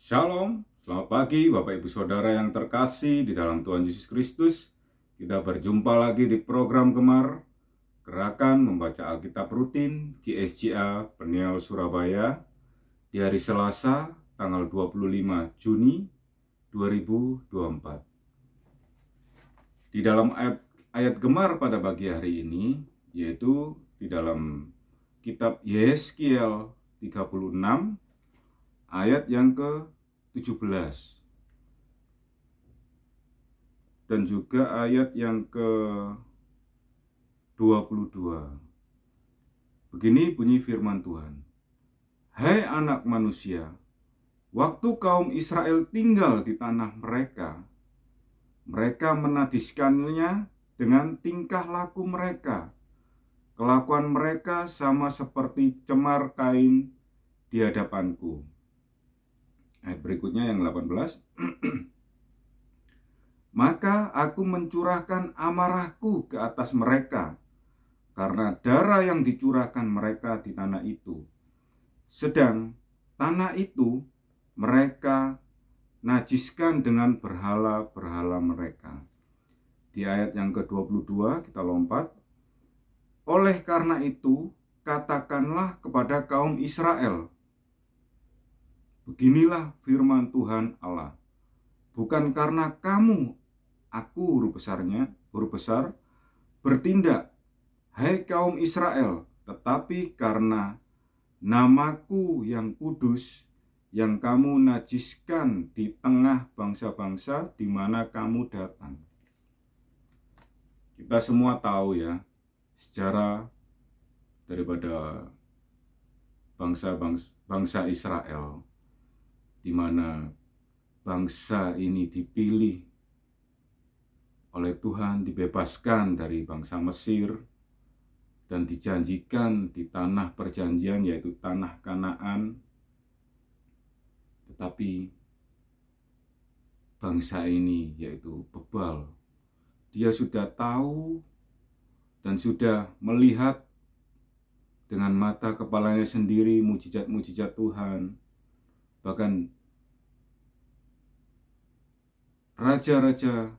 Shalom, selamat pagi Bapak Ibu Saudara yang terkasih di dalam Tuhan Yesus Kristus. Kita berjumpa lagi di program Gemar, Gerakan Membaca Alkitab Rutin GSJA Peniel Surabaya di hari Selasa tanggal 25 Juni 2024. Di dalam ayat Gemar pada pagi hari ini, yaitu di dalam kitab Yeskiel 36 ayat yang ke-17 dan juga ayat yang ke-22. Begini bunyi firman Tuhan. Hai anak manusia, waktu kaum Israel tinggal di tanah mereka, mereka menajiskannya dengan tingkah laku mereka. Kelakuan mereka sama seperti cemar kain di hadapanku. Ayat berikutnya yang 18. Maka aku mencurahkan amarahku ke atas mereka karena darah yang dicurahkan mereka di tanah itu. Sedang tanah itu mereka najiskan dengan berhala-berhala mereka. Di ayat yang ke-22 kita lompat. Oleh karena itu, katakanlah kepada kaum Israel, beginilah firman Tuhan Allah. Bukan karena kamu, aku huruf besar, bertindak, hai kaum Israel, tetapi karena namaku yang kudus, yang kamu najiskan di tengah bangsa-bangsa di mana kamu datang. Kita semua tahu ya, sejarah daripada bangsa Israel, di mana bangsa ini dipilih oleh Tuhan, dibebaskan dari bangsa Mesir dan dijanjikan di tanah perjanjian, yaitu tanah Kanaan. Tetapi bangsa ini, yaitu bebal, dia sudah tahu dan sudah melihat dengan mata kepalanya sendiri mujizat-mujizat Tuhan. Bahkan raja-raja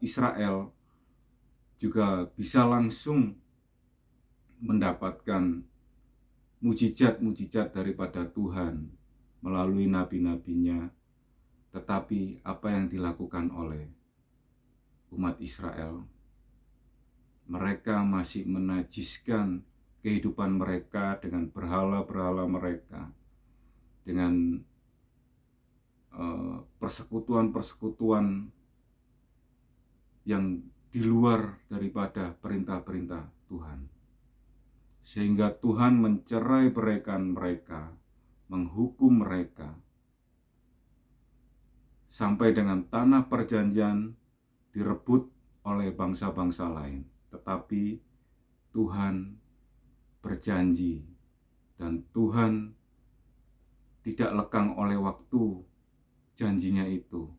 Israel juga bisa langsung mendapatkan mujizat-mujizat daripada Tuhan melalui nabi-nabinya. Tetapi apa yang dilakukan oleh umat Israel, mereka masih menajiskan kehidupan mereka dengan berhala-berhala mereka, dengan persekutuan-persekutuan yang di luar daripada perintah-perintah Tuhan. Sehingga Tuhan mencerai-beraikan mereka, menghukum mereka, sampai dengan tanah perjanjian direbut oleh bangsa-bangsa lain. Tetapi Tuhan berjanji dan Tuhan tidak lekang oleh waktu janjinya itu,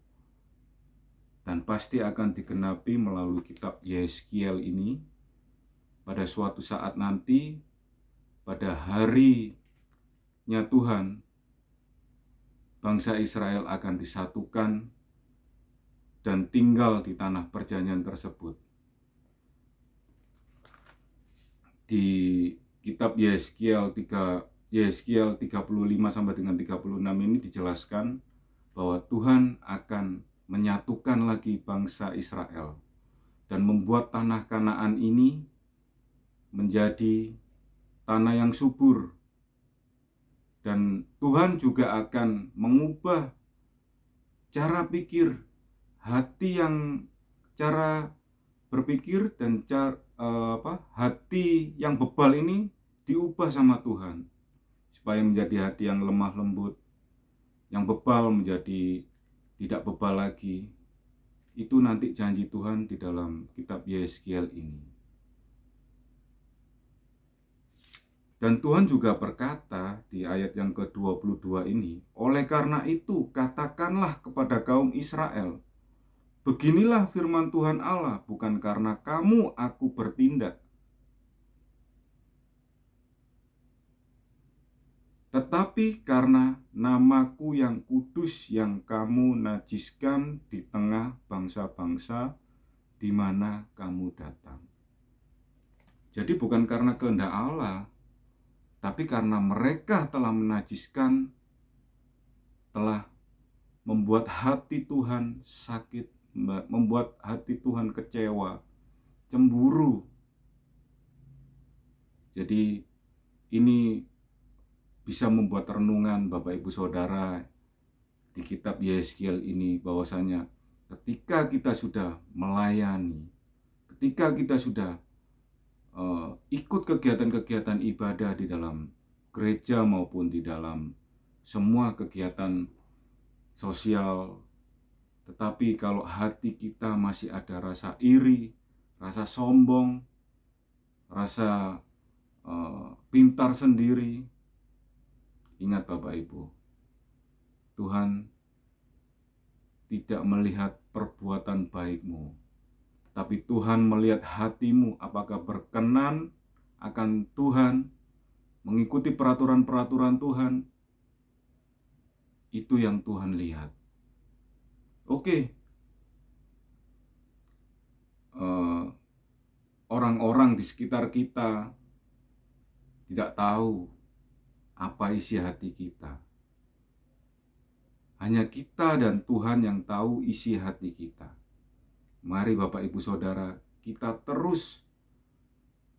dan pasti akan digenapi melalui kitab Yeskiel ini. Pada suatu saat nanti, pada harinya Tuhan, bangsa Israel akan disatukan dan tinggal di tanah perjanjian tersebut. Di kitab Yeskiel 35 sampai dengan 36 ini dijelaskan bahwa Tuhan akan menyatukan lagi bangsa Israel dan membuat tanah Kanaan ini menjadi tanah yang subur. Dan Tuhan juga akan mengubah cara pikir, cara berpikir dan hati yang bebal ini diubah sama Tuhan, supaya menjadi hati yang lemah lembut, yang bebal menjadi tidak bebal lagi. Itu nanti janji Tuhan di dalam kitab Yeskiel ini. Dan Tuhan juga berkata di ayat yang ke-22 ini, oleh karena itu katakanlah kepada kaum Israel, beginilah firman Tuhan Allah, bukan karena kamu aku bertindak, Tetapi karena namaku yang kudus yang kamu najiskan di tengah bangsa-bangsa di mana kamu datang. Jadi bukan karena kehendak Allah, tapi karena mereka telah menajiskan, telah membuat hati Tuhan sakit, membuat hati Tuhan kecewa, cemburu. Jadi ini bisa membuat renungan Bapak Ibu Saudara di kitab Yesaya ini, bahwasanya ketika kita sudah melayani, ketika kita sudah ikut kegiatan-kegiatan ibadah di dalam gereja maupun di dalam semua kegiatan sosial, tetapi kalau hati kita masih ada rasa iri, rasa sombong, rasa pintar sendiri, ingat Bapak Ibu, Tuhan tidak melihat perbuatan baikmu, tapi Tuhan melihat hatimu, apakah berkenan akan Tuhan, mengikuti peraturan-peraturan Tuhan. Itu yang Tuhan lihat. Oke, orang-orang di sekitar kita tidak tahu apa isi hati kita. Hanya kita dan Tuhan yang tahu isi hati kita. Mari Bapak Ibu Saudara, kita terus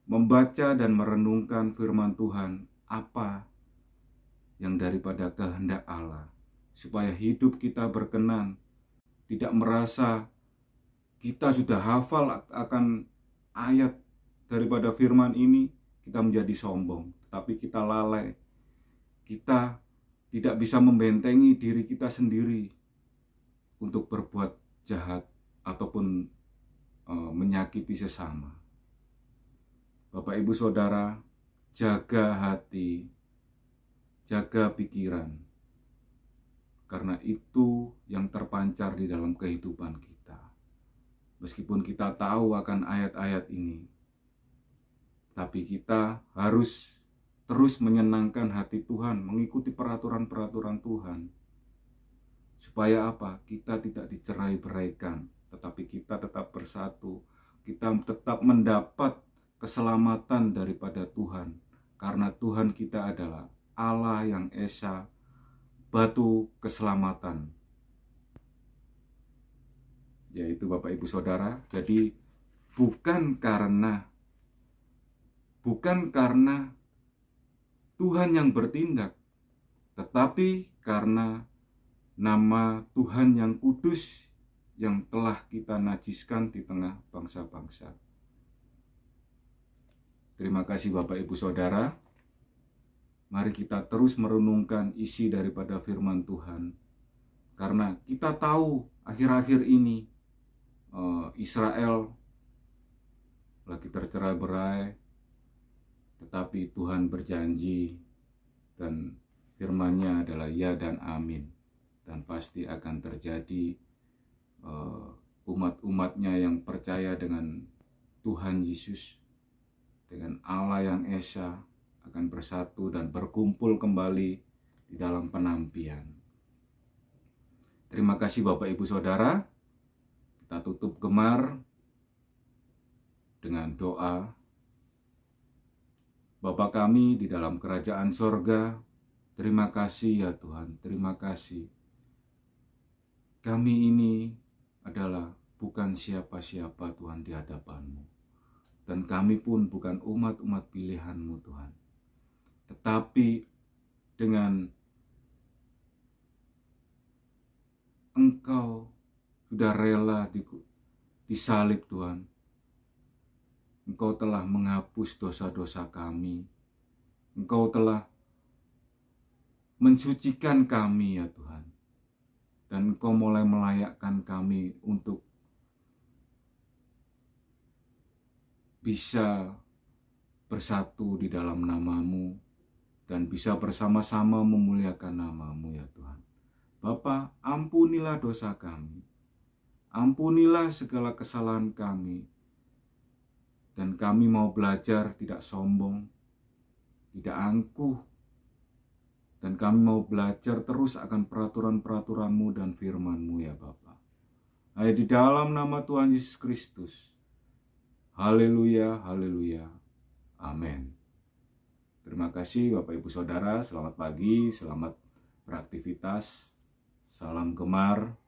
membaca dan merenungkan firman Tuhan, apa yang daripada kehendak Allah, supaya hidup kita berkenan, tidak merasa kita sudah hafal akan ayat daripada firman ini, kita menjadi sombong, tapi kita lalai. Kita tidak bisa membentengi diri kita sendiri untuk berbuat jahat ataupun menyakiti sesama. Bapak Ibu Saudara, jaga hati, jaga pikiran, karena itu yang terpancar di dalam kehidupan kita. Meskipun kita tahu akan ayat-ayat ini, tapi kita harus terus menyenangkan hati Tuhan, mengikuti peraturan-peraturan Tuhan. Supaya apa? Kita tidak dicerai-beraikan, tetapi kita tetap bersatu. Kita tetap mendapat keselamatan daripada Tuhan, karena Tuhan kita adalah Allah yang esa, batu keselamatan. Yaitu Bapak Ibu Saudara, jadi bukan karena Tuhan yang bertindak, tetapi karena nama Tuhan yang kudus yang telah kita najiskan di tengah bangsa-bangsa. Terima kasih Bapak Ibu Saudara. Mari kita terus merenungkan isi daripada firman Tuhan. Karena kita tahu akhir-akhir ini Israel lagi tercerai-berai, tetapi Tuhan berjanji dan firman-Nya adalah ya dan amin. Dan pasti akan terjadi umat-umatnya yang percaya dengan Tuhan Yesus, dengan Allah yang esa, akan bersatu dan berkumpul kembali di dalam penampian. Terima kasih Bapak Ibu Saudara. Kita tutup gemar dengan doa. Bapa kami di dalam kerajaan sorga, terima kasih ya Tuhan, terima kasih. Kami ini adalah bukan siapa-siapa Tuhan di hadapan-Mu. Dan kami pun bukan umat-umat pilihan-Mu Tuhan. Tetapi dengan Engkau sudah rela disalib Tuhan. Engkau telah menghapus dosa-dosa kami. Engkau telah mensucikan kami ya Tuhan. Dan Engkau mulai melayakkan kami untuk bisa bersatu di dalam nama-Mu dan bisa bersama-sama memuliakan nama-Mu ya Tuhan. Bapa, ampunilah dosa kami. Ampunilah segala kesalahan kami. Dan kami mau belajar tidak sombong, tidak angkuh, Dan kami mau belajar terus akan peraturan-peraturan-Mu dan firman-Mu ya Bapa. Hanya di dalam nama Tuhan Yesus Kristus. Haleluya, haleluya. Amin. Terima kasih Bapak Ibu Saudara, selamat pagi, selamat beraktivitas. Salam gemar.